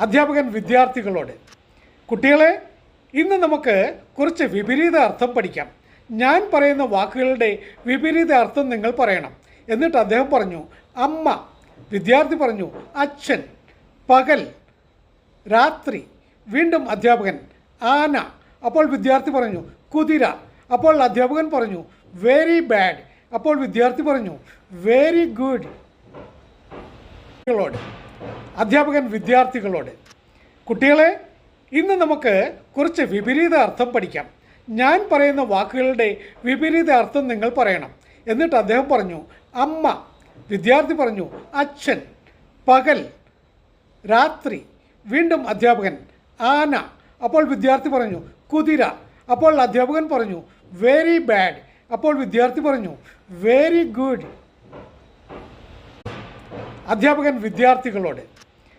അധ്യാപകൻ വിദ്യാർത്ഥികളോട്, കുട്ടികളെ, ഇന്ന് നമുക്ക് കുറച്ച് വിപരീത അർത്ഥം പഠിക്കാം. ഞാൻ പറയുന്ന വാക്കുകളുടെ വിപരീത അർത്ഥം നിങ്ങൾ പറയണം. എന്നിട്ട് അദ്ദേഹം പറഞ്ഞു അമ്മ, വിദ്യാർത്ഥി പറഞ്ഞു അച്ഛൻ, പകൽ, രാത്രി. വീണ്ടും അധ്യാപകൻ ആന, അപ്പോൾ വിദ്യാർത്ഥി പറഞ്ഞു കുതിര, അപ്പോൾ അധ്യാപകൻ പറഞ്ഞു വെരി ബാഡ്, അപ്പോൾ വിദ്യാർത്ഥി പറഞ്ഞു വെരി ഗുഡ്. അധ്യാപകൻ വിദ്യാർത്ഥികളോട്, കുട്ടികളെ, ഇന്ന് നമുക്ക് കുറച്ച് വിപരീത അർത്ഥം പഠിക്കാം. ഞാൻ പറയുന്ന വാക്കുകളുടെ വിപരീത അർത്ഥം നിങ്ങൾ പറയണം. എന്നിട്ട് അദ്ദേഹം പറഞ്ഞു അമ്മ, വിദ്യാർത്ഥി പറഞ്ഞു അച്ഛൻ, പകൽ, രാത്രി. വീണ്ടും അധ്യാപകൻ ആന, അപ്പോൾ വിദ്യാർത്ഥി പറഞ്ഞു കുതിര, അപ്പോൾ അധ്യാപകൻ പറഞ്ഞു വെരി ബാഡ്, അപ്പോൾ വിദ്യാർത്ഥി പറഞ്ഞു വെരി ഗുഡ്. അധ്യാപകൻ വിദ്യാർത്ഥികളോട്,